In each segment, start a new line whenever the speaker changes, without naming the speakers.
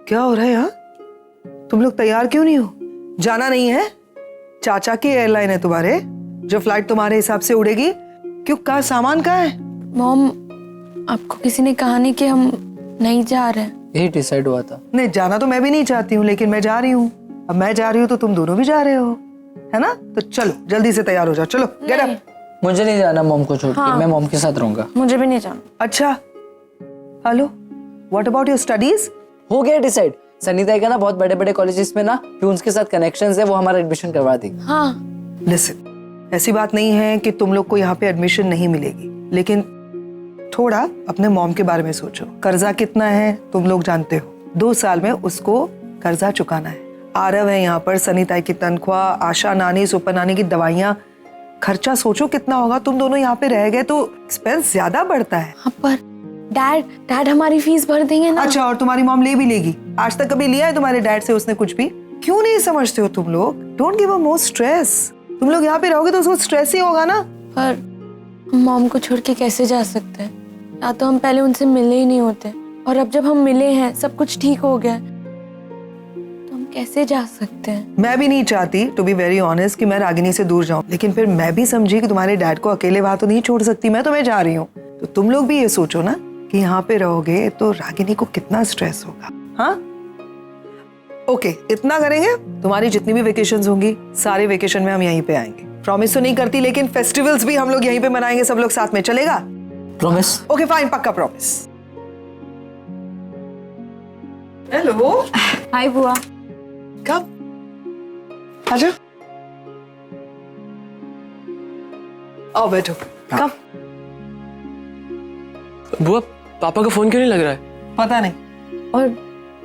क्या हो रहा है यहाँ? तुम लोग तैयार क्यों नहीं हो? जाना नहीं है? चाचा की एयरलाइन है तुम्हारे, जो फ्लाइट तुम्हारे हिसाब से उड़ेगी। क्यों, कहाँ सामान कहाँ है?
मॉम, आपको किसी ने कहा नहीं कि हम नहीं जा रहे हैं?
यही डिसाइड हुआ था।
नहीं, जाना तो मैं भी नहीं चाहती हूँ, लेकिन मैं जा रही हूँ। अब मैं जा रही हूँ तो तुम दोनों भी जा रहे हो, है ना? तो चलो जल्दी से तैयार हो जाओ, चलो गेट अप।
मुझे नहीं जाना मॉम को छोड़ के।
हाँ।
मैं मॉम के साथ रहूंगा।
मुझे भी नहीं जाना।
अच्छा, hello, what about your studies?
हो गया डिसाइड। सनीता का ना बहुत बड़े बड़े कॉलेजेस में ना प्यून्स के साथ कनेक्शंस है, वो हमारा एडमिशन करवा देगी।
हाँ।
लिसन, ऐसी बात नहीं है कि तुम लोग को यहाँ पे एडमिशन नहीं मिलेगी, लेकिन थोड़ा अपने मॉम के बारे में सोचो। कर्जा कितना है तुम लोग जानते हो। 2 साल में उसको कर्जा चुकाना है। आरव है यहाँ पर, सनीता की तनख्वाह, आशा नानी, सुपर नानी की दवाइयाँ, खर्चा सोचो कितना होगा। तुम दोनों यहाँ पे रह गए तो एक्सपेंस ज्यादा बढ़ता है।
हाँ, पर डैड हमारी फीस भर देंगे ना।
अच्छा, और तुम्हारी मॉम ले भी लेगी? आज तक कभी लिया है तुम्हारे डैड से उसने कुछ भी? क्यों नहीं समझते हो तुम लोग? Don't give a more stress. तुम लोग यहाँ पे रहोगे तो उसको स्ट्रेस ही होगा ना।
पर मॉम को छोड़ के कैसे जा सकते हैं? या तो हम पहले उनसे मिले ही नहीं होते, और अब जब हम मिले हैं, सब कुछ ठीक हो गया, तो हम कैसे जा सकते हैं?
मैं भी नहीं चाहती, टू बी वेरी ऑनेस्ट, कि मैं रागिनी से दूर जाऊं, लेकिन फिर मैं भी समझी कि तुम्हारे डैड को अकेले वहां तो नहीं छोड़ सकती मैं, तो मैं जा रही हूँ। तो तुम लोग भी ये सोचो ना कि यहाँ पे रहोगे तो रागिनी को कितना स्ट्रेस होगा। हाँ, ओके, इतना करेंगे। तुम्हारी जितनी भी वेकेशंस होंगी, सारे वेकेशन में हम यहीं पे आएंगे। प्रॉमिस तो नहीं करती, लेकिन फेस्टिवल्स भी हम लोग यहीं पे मनाएंगे, सब लोग साथ में। चलेगा?
प्रॉमिस।
ओके फाइन, पक्का प्रॉमिस। हेलो,
हाय बुआ।
कब? आजा, आओ बैठो। कब?
बुआ, पापा का फोन क्यों नहीं लग रहा है?
पता नहीं।
और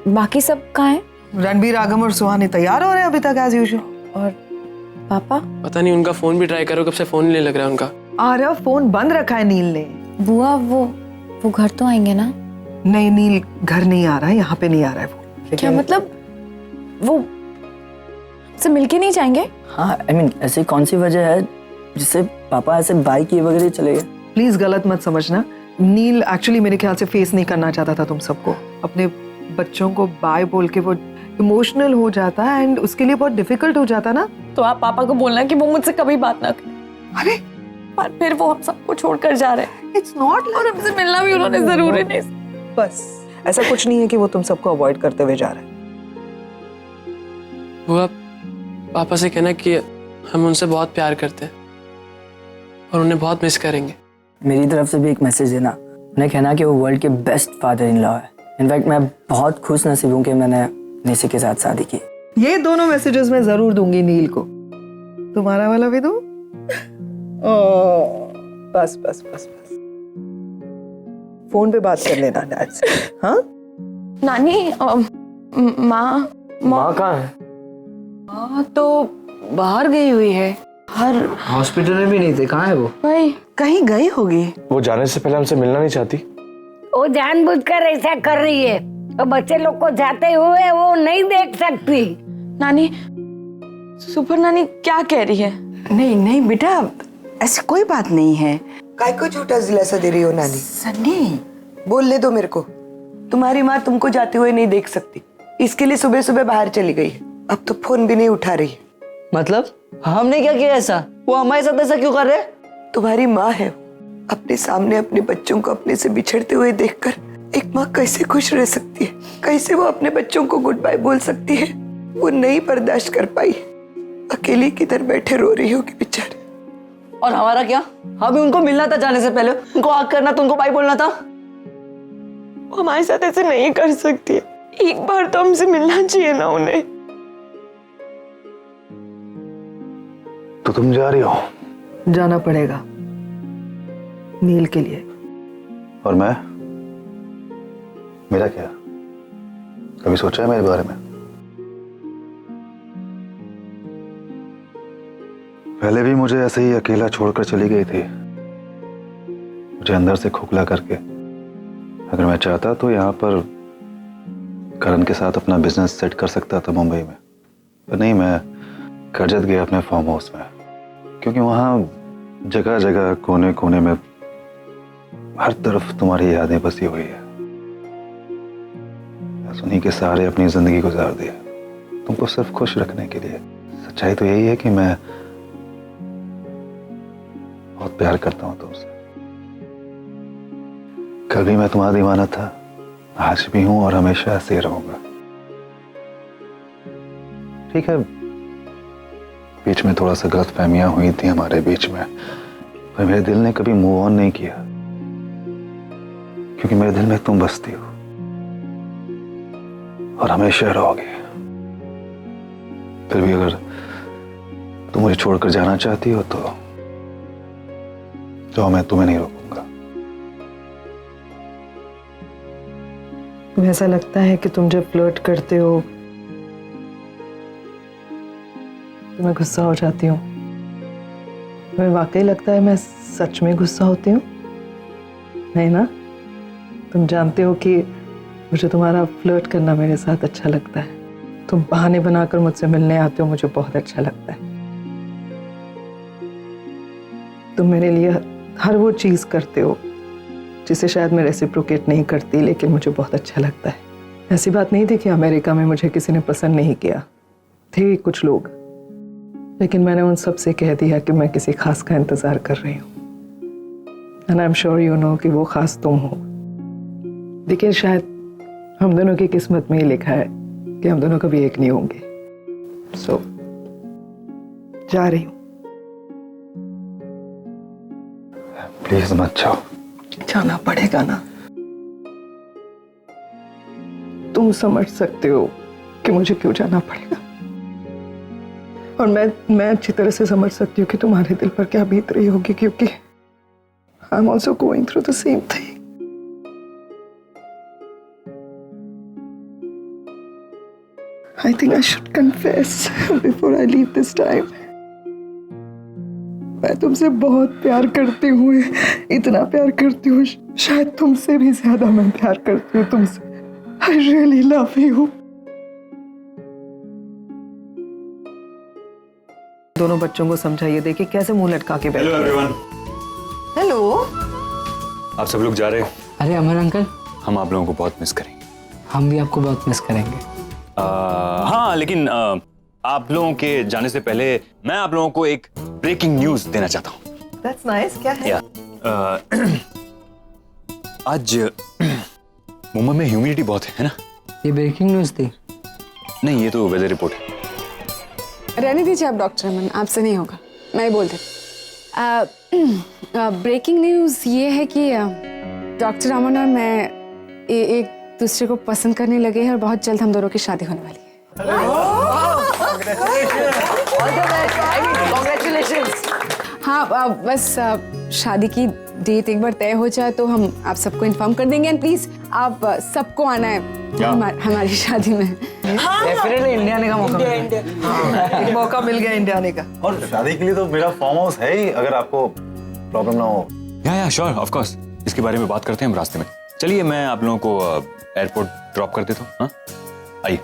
बाकी सब कहाँ हैं?
रणबीर, आगम और सुहानी तैयार हो रहे हैं अभी तक एज यूजुअल।
और पापा?
पता नहीं, उनका फोन भी ट्राई करो, कब से फोन नहीं लग रहा है उनका।
आरव, फोन बंद रखा है नील ने।
बुआ, वो घर तो आएंगे ना?
नहीं, नील घर नहीं आ रहा है, यहाँ पे नहीं आ रहा है वो।
क्या मतलब? वो से मिलके नहीं जाएंगे?
हाँ, I mean, ऐसी कौन सी वजह है जिससे पापा ऐसे बाइक किए वगैरह चले गए?
प्लीज गलत मत समझना। नील एक्चुअली मेरे ख्याल से फेस नहीं करना चाहता था तुम सबको। अपने बच्चों को बाय बोल के वो इमोशनल हो जाता है, एंड उसके लिए बहुत डिफिकल्ट हो जाता ना।
तो आप पापा को बोलना कि वो मुझसे कभी बात ना करें।
अरे,
पर फिर वो हम सबको छोड़कर जा रहे हैं।
इट्स नॉट,
और हमसे मिलना भी उन्होंने जरूरी नहीं।
बस ऐसा कुछ नहीं है कि वो तुम सबको अवॉइड करते हुए जा रहे हैं।
बुआ, पापा से कहना कि हम उनसे बहुत प्यार करते हैं और उन्हें बहुत मिस करेंगे।
मेरी तरफ से भी एक मैसेज देना, उन्हें कहना कि वो वर्ल्ड के बेस्ट फादर इन लॉ है। इनफैक्ट मैं बहुत खुश नसीब हूँ कि मैंने निशी के साथ शादी की।
ये दोनों मैसेजेस मैं जरूर दूंगी नील को। तुम्हारा वाला भी दूं? बस बस बस बस, फोन पे बात कर लेना डैड से। हाँ
नानी, माँ
कहाँ है?
माँ तो बाहर गई हुई है। हर
हॉस्पिटल में भी नहीं थे, कहाँ है वो?
भाई
कहीं गई होगी।
वो जाने से पहले हमसे मिलना नहीं चाहती।
वो जानबूझकर ऐसा कर रही है, तो बच्चे लोग को जाते हुए वो नहीं देख सकती।
नानी, सुपर नानी क्या कह रही है?
नहीं नहीं बेटा, ऐसी कोई बात नहीं है।
काय को झूठा दिलासा दे रही हो नानी?
सन्नी,
बोल ले दो मेरे को। तुम्हारी माँ तुमको जाते हुए नहीं देख सकती, इसके लिए सुबह सुबह बाहर चली गई है। अब तो फोन भी नहीं उठा रही है।
मतलब हमने क्या किया ऐसा? वो हमारे साथ ऐसा क्यों कर रहे?
तुम्हारी माँ है, अपने सामने अपने बच्चों को अपने से बिछड़ते हुए देखकर एक माँ कैसे खुश रह सकती है? कैसे वो अपने बच्चों को गुड बाय बोल सकती है? वो नहीं बर्दाश्त कर पाई, अकेली किधर बैठे रो रही होगी बेचारी।
और हमारा क्या? हम भी उनको मिलना था जाने से पहले, उनको आग करना था, उनको बाई बोलना था।
वो हमारे साथ ऐसे नहीं कर सकती है। एक बार तो हमसे मिलना चाहिए ना उन्हें।
तो तुम जा रही हो?
जाना पड़ेगा नील के लिए।
और मैं? मेरा क्या? कभी सोचा है मेरे बारे में? पहले भी मुझे ऐसे ही अकेला छोड़कर चली गई थी, मुझे अंदर से खोखला करके। अगर मैं चाहता तो यहाँ पर करण के साथ अपना बिजनेस सेट कर सकता था मुंबई में, पर नहीं, मैं करजत गया अपने फार्म हाउस में, क्योंकि वहाँ जगह जगह कोने कोने में हर तरफ तुम्हारी यादें बसी हुई है। बस उन्हीं के सहारे अपनी जिंदगी गुजार दी, तुमको सिर्फ खुश रखने के लिए। सच्चाई तो यही है कि मैं बहुत प्यार करता हूं तुमसे। कल भी मैं तुम्हारा दीवाना था, आज भी हूं और हमेशा ऐसे ही रहूंगा। ठीक है, बीच में थोड़ा सा गलतफहमियां हुई थी हमारे बीच में, पर मेरे दिल ने कभी मूव ऑन नहीं किया, क्योंकि मेरे दिल में तुम बसती हो और हमेशा रहोगे। फिर भी अगर तुम मुझे छोड़कर जाना चाहती हो तो मैं तुम्हें नहीं रोकूंगा।
तुम्हें ऐसा लगता है कि तुम जब फ्लर्ट करते हो तो मैं गुस्सा हो जाती हूँ? तुम्हें वाकई लगता है मैं सच में गुस्सा होती हूँ? नहीं ना? तुम जानते हो कि मुझे तुम्हारा फ्लर्ट करना मेरे साथ अच्छा लगता है। तुम बहाने बनाकर मुझसे मिलने आते हो, मुझे बहुत अच्छा लगता है। तुम मेरे लिए हर वो चीज़ करते हो जिसे शायद मैं रेसिप्रोकेट नहीं करती, लेकिन मुझे बहुत अच्छा लगता है। ऐसी बात नहीं थी कि अमेरिका में मुझे किसी ने पसंद नहीं किया, थे कुछ लोग, लेकिन मैंने उन सब से कह दिया कि मैं किसी खास का इंतज़ार कर रही हूँ। And I am sure you know कि वो खास तुम हो। लेकिन शायद हम दोनों की किस्मत में ही लिखा है कि हम दोनों कभी एक नहीं होंगे। सो जा रही हूँ।
प्लीज मत जाओ।
जाना पड़ेगा ना? तुम समझ सकते हो कि मुझे क्यों जाना पड़ेगा, और मैं अच्छी तरह से समझ सकती हूँ कि तुम्हारे दिल पर क्या बीत रही होगी, क्योंकि I am also going through the same thing. I think I should confess before I leave this time. मैं तुमसे बहुत प्यार करती हूँ, इतना प्यार करती हूँ, शायद तुमसे भी ज्यादा मैं प्यार करती हूँ तुमसे। I really love you. दोनों बच्चों को समझाइए, देखिए कैसे मुंह लटका के बैठे।
Hello everyone.
हेलो।
आप सब लोग जा रहे हैं?
अरे अमर अंकल,
हम आप लोगों को बहुत मिस करेंगे।
हम भी आपको बहुत मिस करेंगे।
हाँ, लेकिन आप लोगों के जाने से पहले मैं आप लोगों को एक ब्रेकिंग न्यूज देना चाहता हूँ।
That's nice, क्या है?
आज मुंबई में ह्यूमिडिटी बहुत है ना?
ये ब्रेकिंग न्यूज़ थी?
नहीं, ये तो वेदर रिपोर्ट है।
रहने दीजिए आप डॉक्टर अमन, आपसे नहीं होगा, मैं ही बोल देती। ब्रेकिंग न्यूज़ ये है कि डॉक्टर अमन और मैं एक दूसरे को पसंद करने लगे हैं और बहुत जल्द हम दोनों की शादी होने वाली है। हाँ, बस शादी की डेट एक बार तय हो जाए तो हम आप सबको इन्फॉर्म कर देंगे। एंड प्लीज आप सबको आना है हमारी शादी में।
डेफिनेटली इंडिया आने का मौका मिला।
एक मौका मिल गया इंडिया आने का।
और शादी के लिए तो मेरा फार्म हाउस है ही, अगर आपको प्रॉब्लम ना हो।
या श्योर, ऑफ कोर्स, इसके बारे में बात करते हैं हम रास्ते में। चलिए, मैं आप लोगों को एयरपोर्ट ड्रॉप कर देता हूँ। हाँ, आइए।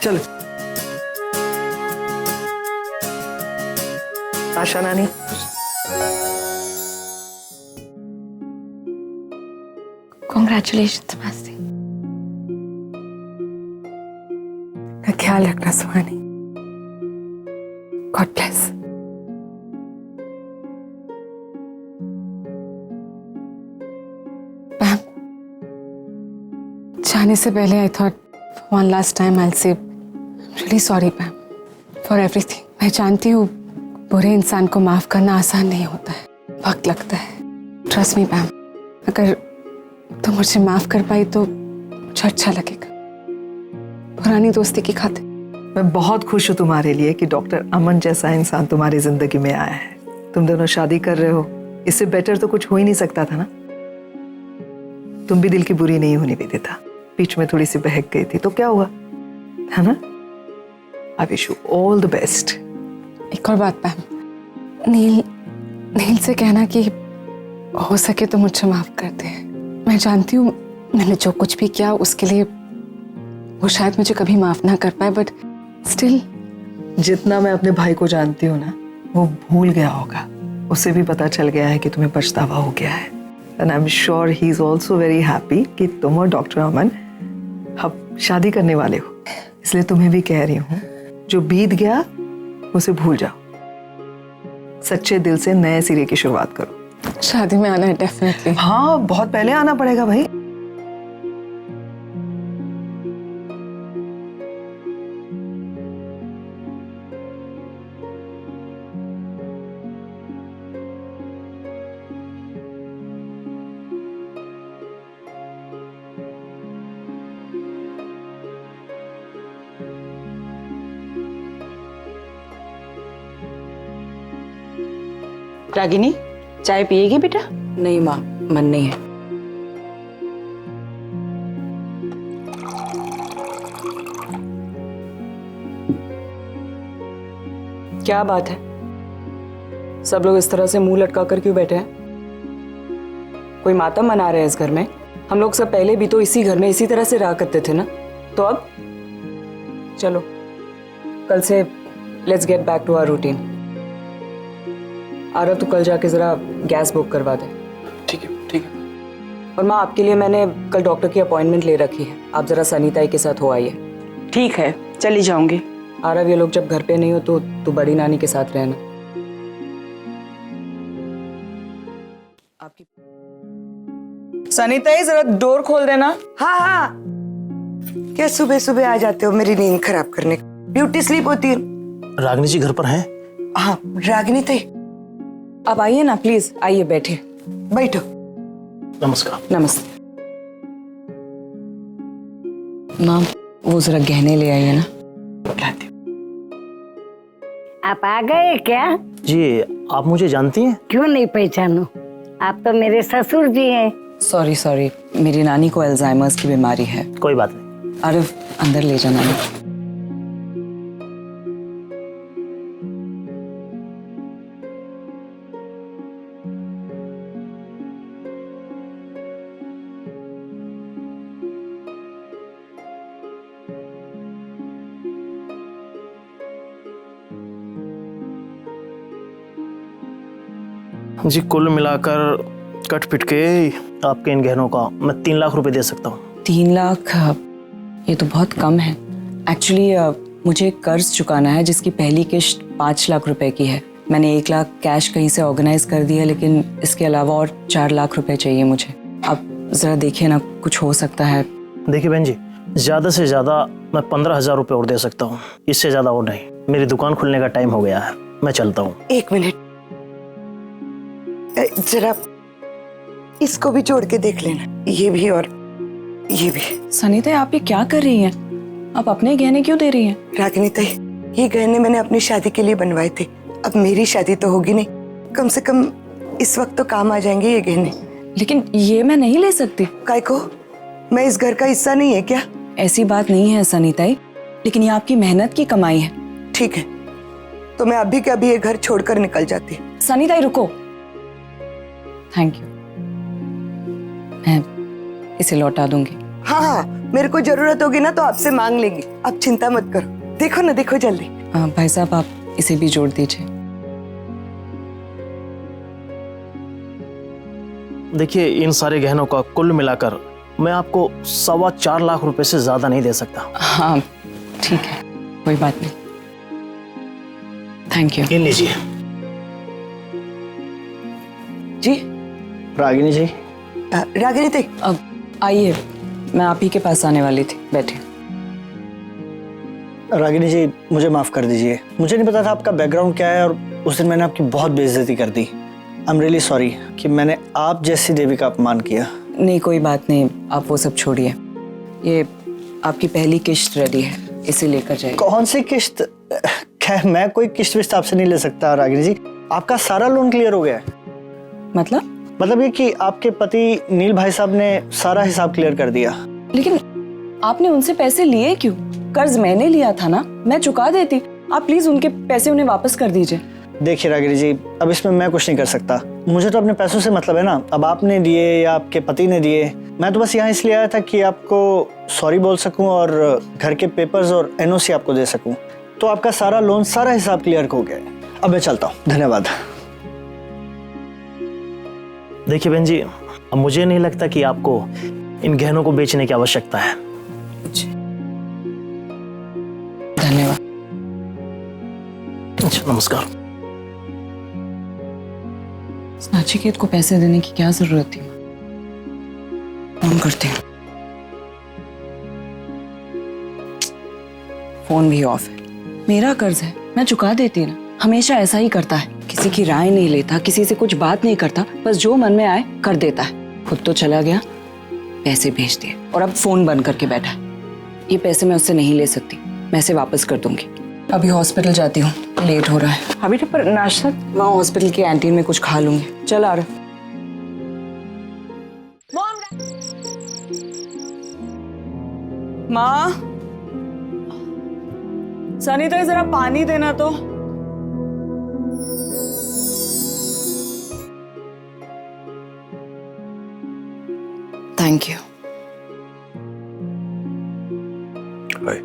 चलो। आशा नानी।
Congratulations, Masti.
का ख्याल रखना सुहानी। God bless. मैम, जाने से पहले I thought one last time I say really sorry ma'am for everything. मैं जानती हूँ बुरे इंसान को माफ करना आसान नहीं होता है, वक्त लगता है। ट्रस्ट मी मैम, अगर तुम मुझे माफ कर पाई तो मुझे अच्छा लगेगा, पुरानी दोस्ती की खातिर।
मैं बहुत खुश हूँ तुम्हारे लिए कि डॉक्टर अमन जैसा इंसान तुम्हारी जिंदगी में आया है। तुम दोनों शादी कर रहे हो, इससे बेटर तो कुछ हो ही नहीं सकता था ना। तुम भी दिल की बुरी नहीं होने भी देता, बीच में थोड़ी सी बहक गई थी तो क्या हुआ, है ना? I wish you all the best.
एक और बात मैम, नील से कहना कि हो सके तो मुझे माफ कर दे। मैं जानती हूँ मैंने जो कुछ भी किया उसके लिए वो शायद मुझे कभी माफ ना कर पाए, बट स्टिल।
जितना मैं अपने भाई को जानती हूँ ना, वो भूल गया होगा, उसे भी पता चल गया है कि तुम्हें पछतावा हो गया है। And I am sure he is also very happy कि तुम और डॉक्टर अमन अब शादी करने वाले हो, इसलिए तुम्हें भी कह रही हूँ, जो बीत गया उसे भूल जाओ। सच्चे दिल से नए सिरे की शुरुआत करो।
शादी में आना है डेफिनेटली।
हाँ, बहुत पहले आना पड़ेगा भाई।
रागिनी, चाय पिएगी बेटा?
नहीं माँ, मन नहीं है। क्या बात है, सब लोग इस तरह से मुंह लटका कर क्यों बैठे हैं? कोई मातम मना रहे हैं इस घर में? हम लोग सब पहले भी तो इसी घर में इसी तरह से रहा करते थे ना, तो अब चलो कल से let's get back to our routine. Aarav, तू कल जाके जरा गैस बुक करवा दे।
ठीक है, ठीक है।
और माँ, आपके लिए मैंने कल डॉक्टर की अपॉइंटमेंट ले रखी है, आप जरा सनीताई के साथ हो आइए।
ठीक है, चली जाऊंगी।
आरव, ये लोग जब घर पे नहीं हो तो तू बड़ी नानी के साथ रहना। आपकी सनीताई, जरा डोर खोल देना।
हाँ हाँ, क्या सुबह सुबह आ जाते हो मेरी नींद खराब करने? ब्यूटी स्लीप होती है।
रागिनी जी घर पर हैं?
हाँ, रागिनी ताई
आप आइए ना, प्लीज आइए, बैठिए।
बैठो।
नमस्कार।
नमस्ते। माँ, वो जरा गहने ले आइए ना।
लाती हूँ।
आप आ गए क्या?
जी, आप मुझे जानती हैं?
क्यों नहीं पहचानो, आप तो मेरे ससुर जी हैं।
सॉरी, मेरी नानी को अल्जाइमर्स की बीमारी है।
कोई बात नहीं।
आरव, अंदर ले जाना है।
जी, कुल मिलाकर कट पिट के आपके इन गहनों का मैं 3 लाख रुपए दे सकता हूँ।
3 लाख? ये तो बहुत कम है। एक्चुअली मुझे कर्ज चुकाना है जिसकी पहली किश्त 5 लाख रुपए की है। मैंने 1 लाख कैश कहीं से ऑर्गेनाइज कर दिया, लेकिन इसके अलावा और 4 लाख रुपए चाहिए मुझे। आप जरा देखिए ना, कुछ हो सकता है।
देखिए बहन जी, ज़्यादा से ज़्यादा मैं 15,000 रुपये और दे सकता हूँ, इससे ज़्यादा और नहीं। मेरी दुकान खुलने का टाइम हो गया है, मैं चलता हूँ।
1 मिनट, जरा इसको भी जोड़ के देख लेना, ये भी और ये भी।
सनीता, आप ये क्या कर रही हैं? आप अपने गहने क्यों दे रही हैं?
रागिनी ताई, ये गहने मैंने अपनी शादी के लिए बनवाए थे। अब मेरी शादी तो होगी नहीं, कम से कम इस वक्त तो काम आ जाएंगे ये गहने।
लेकिन ये मैं नहीं ले सकती।
काय को? मैं इस घर का हिस्सा नहीं है क्या?
ऐसी बात नहीं है सनीताई, लेकिन ये आपकी मेहनत की कमाई है।
ठीक है, तो मैं अभी के अभी ये घर छोड़कर निकल जाती।
सनीताई, रुको। थैंक यू, मैं इसे लौटा दूंगी।
हाँ हाँ, मेरे को जरूरत होगी ना तो आपसे मांग लेंगे, आप चिंता मत करो। देखो ना, देखो जल्दी।
भाई साहब, आप इसे भी जोड़ दीजिए।
देखिए, इन सारे गहनों का कुल मिलाकर मैं आपको 4.25 लाख रुपए से ज्यादा नहीं दे सकता।
हाँ ठीक है, कोई बात नहीं। Thank you.
ये लीजिए।
जी
रागिनी जी।
रागिनी ताई,
अब आइए, मैं आप ही के पास आने वाली थी, बैठिए।
रागिनी जी, मुझे माफ कर दीजिए, मुझे नहीं पता था आपका बैकग्राउंड क्या है, और उस दिन मैंने आपकी बहुत बेइज्जती कर दी। आई एम रियली सॉरी कि मैंने आप जैसी देवी का अपमान किया।
नहीं, कोई बात नहीं, आप वो सब छोड़िए। ये आपकी पहली किश्त रेडी है, इसे लेकर जाइए।
कौन सी किश्त? खैर, मैं कोई किश्त विश्त आपसे नहीं ले सकता रागिनी जी। आपका सारा लोन क्लियर हो गया है।
मतलब
ये कि आपके पति नील भाई साहब ने सारा हिसाब क्लियर कर दिया।
लेकिन आपने उनसे पैसे लिए क्यों? कर्ज मैंने लिया था ना, मैं चुका देती। आप प्लीज उनके पैसे उन्हें वापस कर दीजिए।
देखिए रागिनी जी, अब इसमें मैं कुछ नहीं कर सकता। मुझे तो अपने पैसों से मतलब है ना। अब आपने दिए या आपके पति ने दिए, मैं तो बस यहाँ इसलिए आया था कि आपको सॉरी बोल सकूं और घर के पेपर्स और एनओसी आपको दे सकूं। तो आपका सारा लोन, सारा हिसाब क्लियर हो गया है। अब मैं चलता हूँ, धन्यवाद। देखिए बहन जी, अब मुझे नहीं लगता कि आपको इन गहनों को बेचने की आवश्यकता है।
नमस्कार।
नाचिकेत को पैसे देने की क्या जरूरत थी? फोन करती हूँ। फोन भी ऑफ है। मेरा कर्ज है, मैं चुका देती ना। हमेशा ऐसा ही करता है, किसी की राय नहीं लेता, किसी से कुछ बात नहीं करता, बस जो मन में आए कर देता है। खुद तो चला गया, पैसे भेज दिए और अब फोन बंद करके बैठा है। ये पैसे मैं उससे नहीं ले सकती, मैं इसे वापस कर दूंगी। अभी हॉस्पिटल जाती हूँ, लेट हो रहा है। अभी तो पर नाश्ता वहाँ हॉस्पिटल की कैंटीन में कुछ खा लूंगी। चल आ रहा। माँ, सनी तो जरा पानी देना तो। Thank you.
हाय।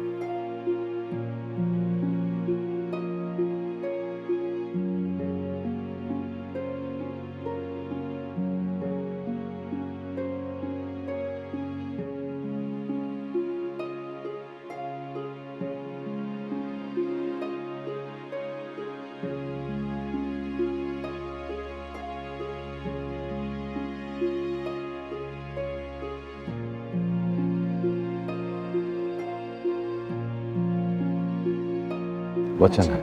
वचन है।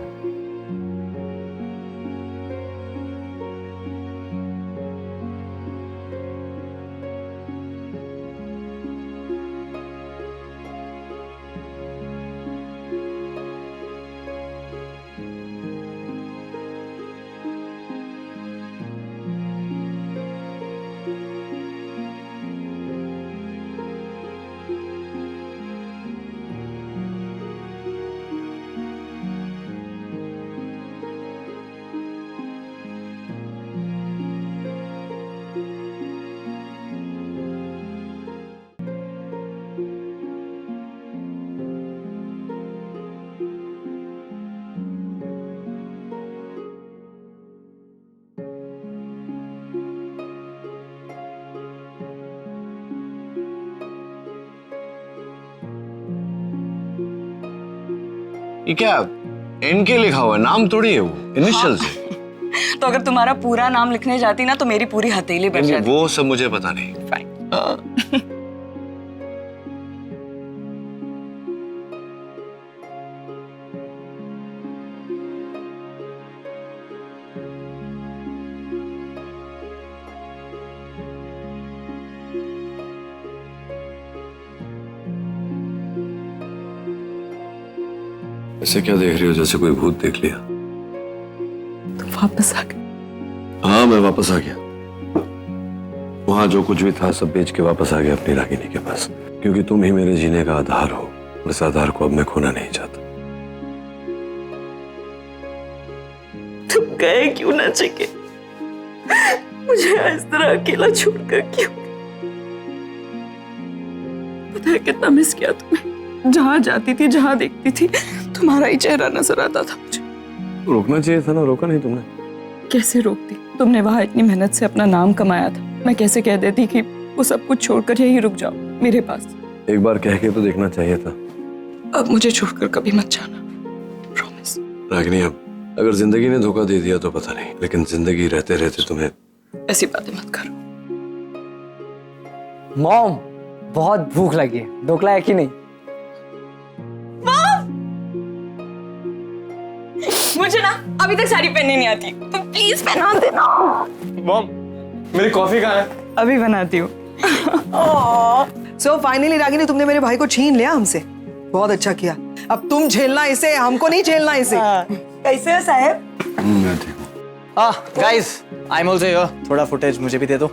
ये क्या इनके लिखा हुआ है? नाम थोड़ी है वो, इनिशियल से।
तो अगर तुम्हारा पूरा नाम लिखने जाती ना तो मेरी पूरी हथेली बैठ जाती।
वो सब मुझे पता नहीं। ऐसे क्या देख रही हो, जैसे कोई भूत देख लिया?
तुम वापस आ गए?
हाँ, मैं वापस आ गया। वहां जो कुछ भी था सब बेच के वापस आ गया अपनी रागिनी के पास, क्योंकि तुम ही मेरे जीने का आधार हो। इस आधार को अब मैं खोना नहीं चाहता।
तुम गए क्यों ना चिके? मुझे इस तरह अकेला छोड़कर क्यों? पता है कितना मिस किया तुम्हें। जहां जाती थी, जहां देखती थी, तुम्हारा ही चेहरा नजर आता था मुझे।
रोकना चाहिए था ना, रोका नहीं तुमने।
कैसे रोकती? तुमने वहां इतनी मेहनत से अपना नाम कमाया था। मैं कैसे कह देती कि वो सब कुछ छोड़कर यहीं रुक जाओ मेरे पास?
एक बार कह के तो देखना चाहिए था।
अब मुझे छोड़कर कभी मत जाना, प्रॉमिस।
रागिनी, अब अगर जिंदगी ने धोखा दे दिया तो पता नहीं, लेकिन जिंदगी रहते रहते तुम्हें
ऐसी बातें मत करो।
मॉम, बहुत भूख लगी है, ढोकला है कि नहीं?
मुझे ना अभी तक साड़ी पहननी नहीं आती, तो प्लीज पहना देना।
मॉम, मेरी कॉफी कहाँ है?
अभी बनाती हूँ।
सो फाइनली रागिनी, तुमने मेरे भाई को छीन लिया हमसे। बहुत अच्छा किया। अब तुम झेलना इसे, हमको नहीं झेलना इसे।
कैसे हो साहब?
मैं ठीक हूँ।
Guys, I am also here. थोड़ा फुटेज मुझे भी दे दो।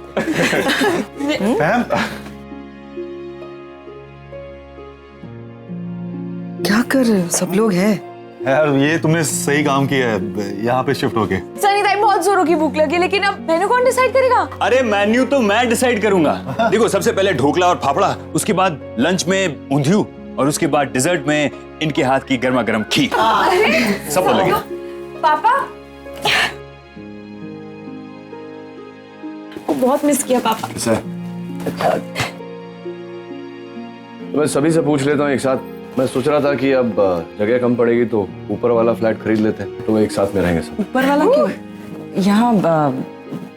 क्या कर रहे हो? सब लोग हैं।
यार ये तुमने सही काम किया है यहाँ पे शिफ्ट होके।
सनी ताई, बहुत जोरों की भूख लगी, लेकिन अब मेनू कौन डिसाइड करेगा?
अरे मेन्यू तो मैं डिसाइड करूंगा। देखो, सबसे पहले ढोकला और फाफड़ा, उसके बाद लंच में ऊंधियू और उसके बाद डिजर्ट में इनके हाथ की गर्मा गर्म खीर। सब लगे।
पापा, वो बहुत मिस किया पापा।
कैसा है? मैं सभी से पूछ लेता हूँ एक साथ, मैं सोच रहा था कि अब जगह कम पड़ेगी तो ऊपर वाला फ्लैट खरीद लेते हैं, तो एक साथ में रहेंगे सब।
ऊपर वाला क्यों? यहाँ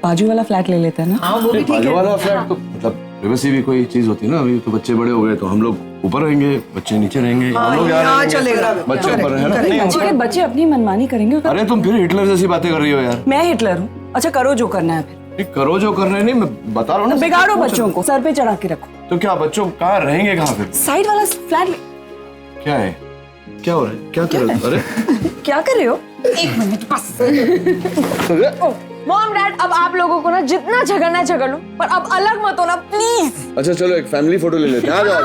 बाजू वाला फ्लैट ले लेते हैं ना।
हाँ वो भी ठीक
बाजू
है।
वाला फ्लैट तो मतलब प्राइवेसी भी कोई चीज होती है ना। अभी तो बच्चे बड़े हो गए तो हम लोग ऊपर रहेंगे, बच्चे नीचे रहेंगे, हम लोग यहाँ
हाँ,
रहेंगे,
चलेगा।
बच्चे ऊपर है ना।
बच्चे बच्चे अपनी मनमानी करेंगे।
अरे तुम फिर हिटलर जैसी बातें कर रही हो यार।
मैं हिटलर हूँ? अच्छा करो जो करना है फिर।
नहीं, करो जो कर रहे हैं, नहीं मैं बता रहा हूँ ना।
बिगाड़ो बच्चों को, सर पे चढ़ा के रखो।
तो क्या बच्चों कहाँ रहेंगे, कहाँ फिर?
साइड वाला फ्लैट।
क्या है, क्या हो रहा है, क्या कर रहे हो? अरे
क्या कर रहे हो? एक मिनट बस।
मॉम डैड, अब आप लोगों को ना जितना झगड़ना है झगड़ लो, पर अब अलग मत होना प्लीज।
अच्छा चलो एक फैमिली फोटो ले लेते हैं। आ जाओ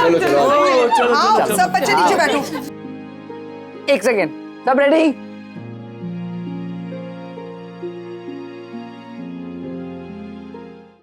चलो चलो
हाँ, सब बच्चे नीचे बैठो।
एक सेकेंड, सब रेडी?